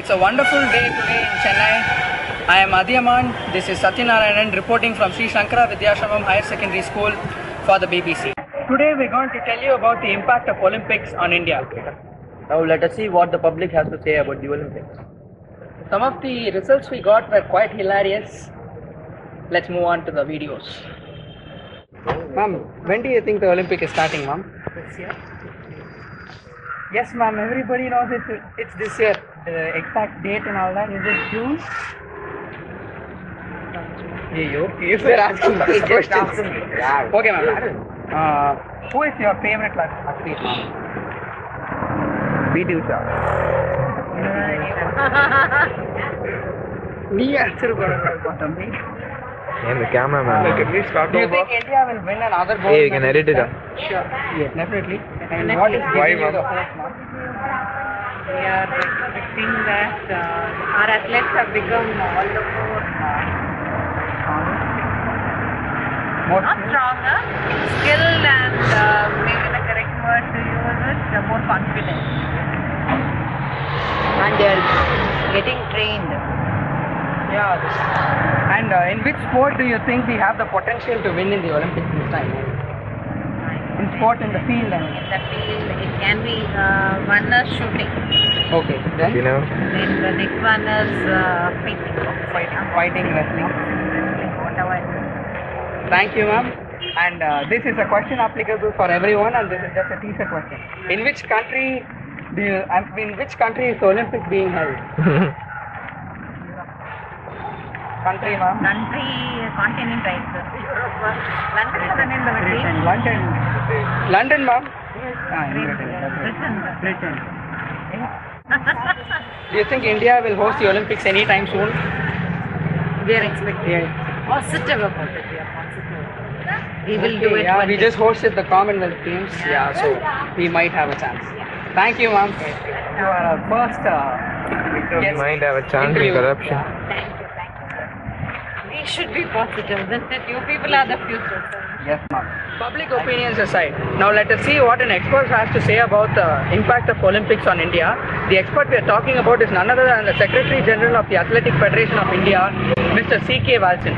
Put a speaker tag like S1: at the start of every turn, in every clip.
S1: It's a wonderful day today in Chennai. I am Adhiyaman. This is Satyanarayanan reporting from Sri SANKARA VIDYASHRAMAM Higher Secondary School for the BBC. Today we're going to tell you about the impact of Olympics on India.
S2: Now let us see what the public has to say about the Olympics.
S1: Some of the results we got were quite hilarious. Let's move on to the videos. Ma'am, when do you think the Olympic is starting, ma'am?
S3: This year.
S1: Yes, ma'am. Everybody knows it's this year. The exact date and all that. Is it June? If they're asking these questions. Okay, ma'am. Who is your favorite athlete, ma'am? VIDYASHRAMAM. Me answer something.
S4: And the cameraman.
S1: Do you think India will win another gold?
S4: Hey, you can edit it up.
S1: Sure. Yes, definitely. And what is giving you the hope, ma'am?
S3: We are expecting that our athletes have become all the more not stronger, skilled, and maybe the correct word to use is more confident. And they are getting trained.
S1: Yeah. And in which sport do you think we have the potential to win in the Olympics this time? In sport, in the field?
S3: In the field, it can be one is shooting.
S1: Okay. Then?
S4: You know?
S3: Then the next one is
S1: Fighting, wrestling.
S3: Whatever.
S1: Thank you, ma'am. And this is a question applicable for everyone, and this is just a teaser question. In which country is the Olympic being held? Country, ma'am?
S3: Continent, right?
S1: London. London, ma'am?
S3: Britain.
S1: Do you think India will host the Olympics anytime soon?
S3: We are expecting positive about it. We are positive. We will do it.
S1: Yeah, we just hosted the Commonwealth Games. Yeah, so we might have a chance. Thank you, ma'am. You are our first.
S4: We might have a chance in corruption.
S3: We should be positive, isn't it? You people are the future.
S1: Yes, ma'am. Public opinions aside, now let us see what an expert has to say about the impact of Olympics on India. The expert we are talking about is none other than the Secretary General of the Athletic Federation of India, Mr. C.K. Walson.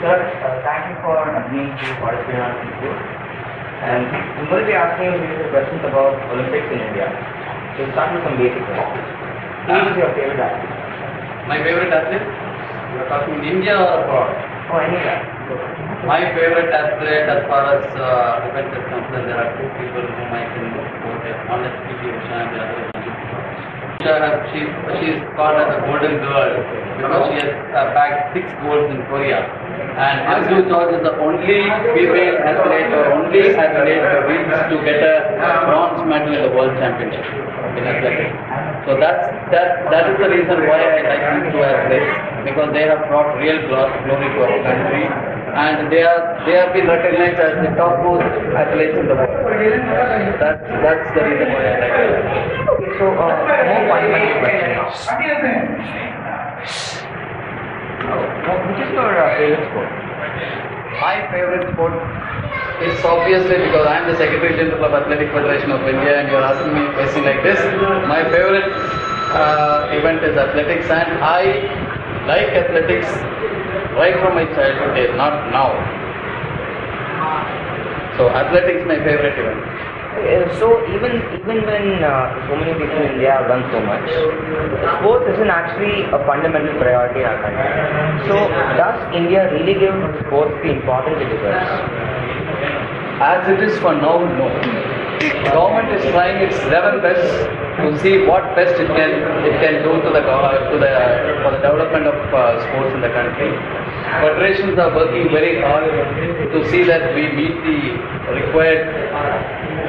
S2: Sir, thank you for agreeing to participate on this video. And we will be asking you questions about Olympics in India. So we'll start with some basic questions. Who is your favorite athlete?
S5: My favorite athlete? You are talking in India or abroad?
S2: Oh, anywhere.
S5: My favorite athlete, as far as event is concerned, there are two people whom I can quote. One is PT Usha and the other is Usha. She is called as a golden girl because she has bagged 6 golds in Korea. And Ssv George is the only female athlete or only athlete who reached to get a bronze medal in the World Championship in athletics. So that is the reason why I like these two athletes, because they have brought real glory to our country, and they have been recognized as the topmost athletes in the world. That's the reason why I like them.
S2: So, more fundamental questions. Which is your favorite sport?
S5: My favorite sport is obviously, because I am the Secretary General of Athletic Federation of India and you are asking me a question like this, my favorite event is athletics, and I like athletics right from my childhood days, not now. So athletics is my favorite event.
S2: So even when so many people in India have done so much, sports isn't actually a fundamental priority in our country. So does India really give sports the importance it deserves?
S5: As it is for now, no. The government is trying its level best to see what best it can do for the development of sports in the country. Federations are working very hard to see that we meet the required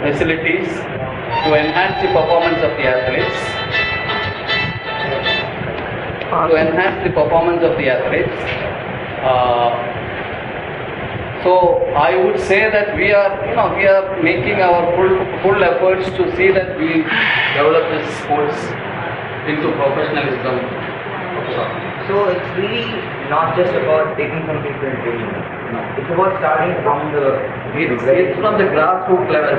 S5: facilities to enhance the performance of the athletes. So I would say that we are making our full efforts to see that we develop this sports into professionalism.
S2: So it's really not just about taking some people and doing it. It's about starting from the
S5: It's from the grassroots level.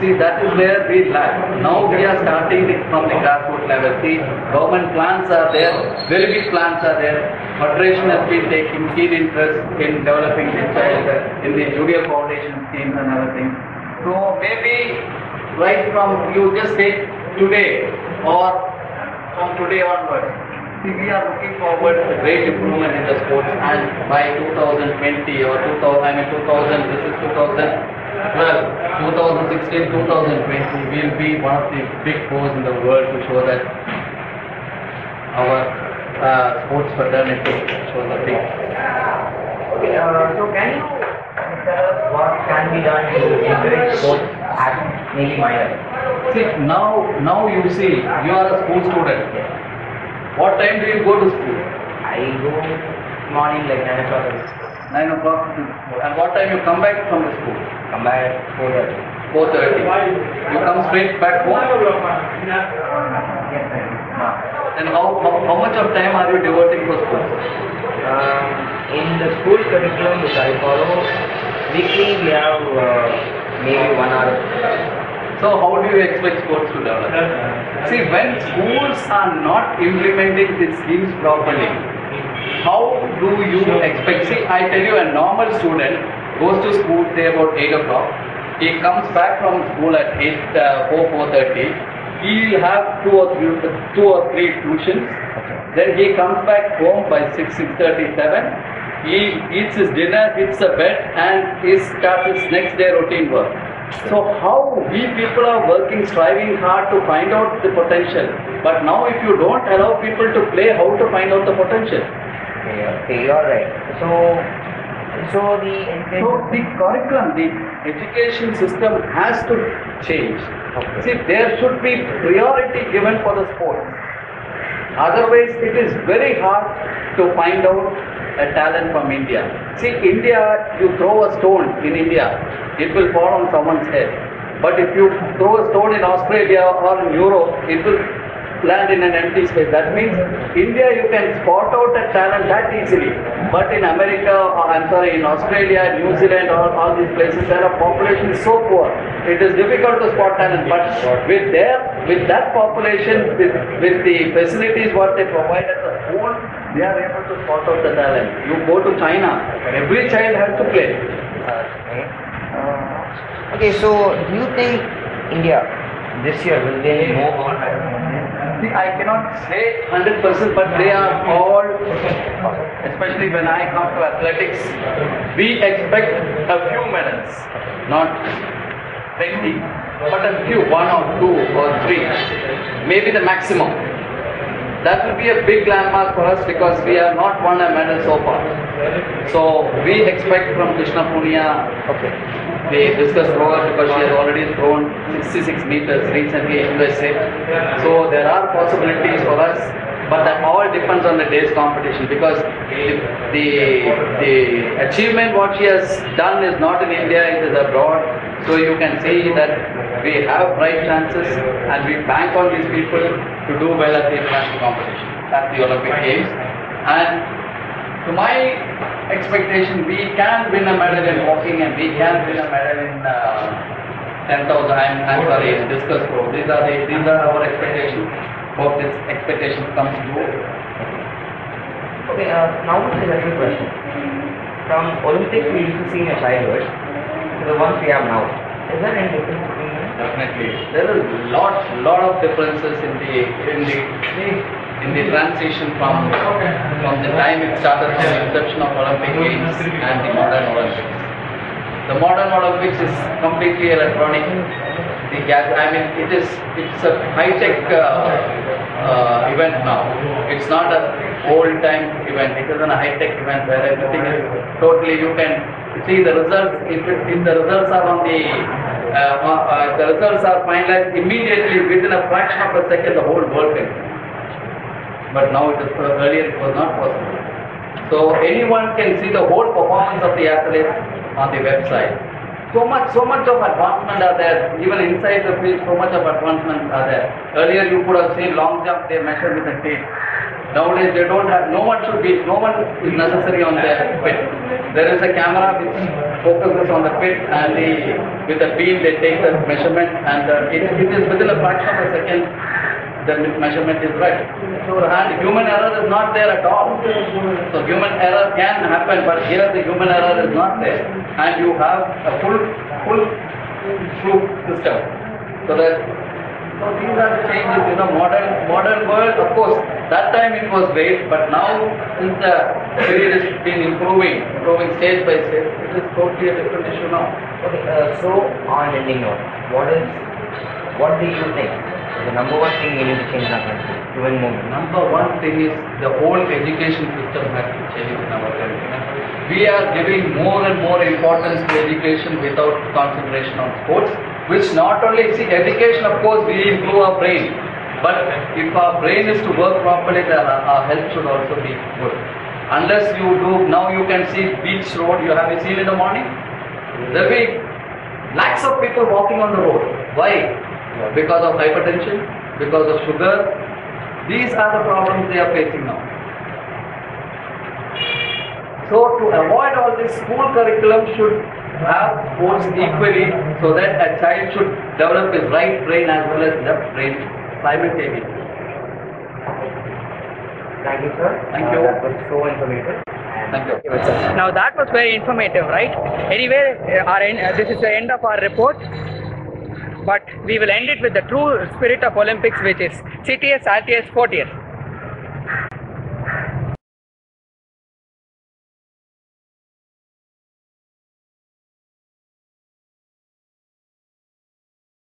S5: See, that is where we lack. Now we are starting from the grassroots level. See, government plans are there, very big plans are there. Federation has been taking keen interest in developing the child, in the junior foundation schemes and other things. So maybe right from, you just take today or from today onwards. See, we are looking forward to great improvement in the sports, and by 2020 or 2000, this is 2012, 2016, 2020, we will be one of the big fours in the world to show that our sports fraternity shows a big.
S2: Okay, so can you tell us what can be done to encourage sports at maybe minor?
S5: See, now you see, you are a school student. What time do you go to school?
S2: I go morning like 9 o'clock.
S5: 9 o'clock. And what time you come back from the school?
S2: Come back 4:30.
S5: 4:30. You come straight back home?
S2: Yes, sir.
S5: Then how much of time are you devoting for sports?
S2: In the school curriculum which I follow, weekly we have maybe 1 hour.
S5: So how do you expect sports to develop? See, when schools are not implementing these schemes properly, how do you expect? See, I tell you, a normal student goes to school say about 8 o'clock. He comes back from school at 4:30. He will have two or three tuitions. Then he comes back home by 6:37. He eats his dinner, hits the bed, and he starts his next day routine work. So how we people are working, striving hard to find out the potential. But now if you don't allow people to play, how to find out the potential?
S2: Okay, you're right. So the
S5: curriculum, the education system has to change. Okay. See, there should be priority given for the sports. Otherwise, it is very hard to find out a talent from India. See, India, you throw a stone in India, it will fall on someone's head. But if you throw a stone in Australia or in Europe, it will land in an empty space. That means India, you can spot out a talent that easily. But in America, in Australia, New Zealand, all these places, where the population is so poor, it is difficult to spot talent. But with that population, with the facilities what they provide at the school, they are able to spot out the talent. You go to China, every child has to play.
S2: Okay, so do you think India this year will win more gold medals?
S5: See, I cannot say 100%, but they are all, especially when I come to athletics, we expect a few medals, not 20, but a few, 1 or 2 or 3, maybe the maximum. That will be a big landmark for us because we have not won a medal so far. So we expect from Krishna Punia, the discus thrower, because she has already thrown 66 meters recently in USA. So there are possibilities for us, but that all depends on the day's competition, because the achievement what she has done is not in India, it is abroad. So you can see that we have bright chances and we bank on these people to do well at the international competition, at the Olympic Games. And to my expectation, we can win a medal in walking and we can win a medal in 10,000, in discus throw. These are our expectations. Hope this expectation comes true.
S2: Okay, now the second question. From Olympics we used to see in your childhood to the ones we have now. Is there any difference between them?
S5: Definitely. There is lot of differences in the transition from the time it started, from the inception of Olympic Games and the modern Olympics. The modern Olympics is completely electronic. It's a high-tech event now. It's not an old-time event. It is a high-tech event where everything is totally, you can see the results. If the results are on the results are finalized immediately within a fraction of a second, the whole world can see. But now earlier it was not possible. So anyone can see the whole performance of the athlete on the website. So much of advancement are there. Even inside the field, so much of advancement are there. Earlier you could have seen long jump, they measured with a tape. Nowadays they don't have, no one is necessary on the pit. There is a camera which focuses on the pit, and with a beam they take the measurement, and it is within a fraction of a second the measurement is right. So human error is not there at all. So human error can happen, but here the human error is not there, and you have a full proof system. So these are the changes in the modern world. Of course, that time it was great, but now since the period has been improving stage by stage, it is totally a different issue now.
S2: Okay, so on ending note, what do you think is the number one thing we need to change in our country to win more?
S5: Number one thing is the whole education system has to change in our country. We are giving more and more importance to education without concentration on sports, which not only, see, education of course will improve our brain, but if our brain is to work properly, our health should also be good. Unless you do, now you can see beach road, you have seen in the morning, there will be lakhs of people walking on the road. Why? Because of hypertension, because of sugar. These are the problems they are facing now. So to avoid all this, school curriculum should have sports equally, so that a child should develop his right brain as well as left brain simultaneously.
S2: Thank you, sir.
S5: Thank you.
S2: That was so informative.
S5: Thank you.
S1: Now that was very informative, right? Anyway, this is the end of our report. But we will end it with the true spirit of Olympics, which is CTS, RTS, 40th.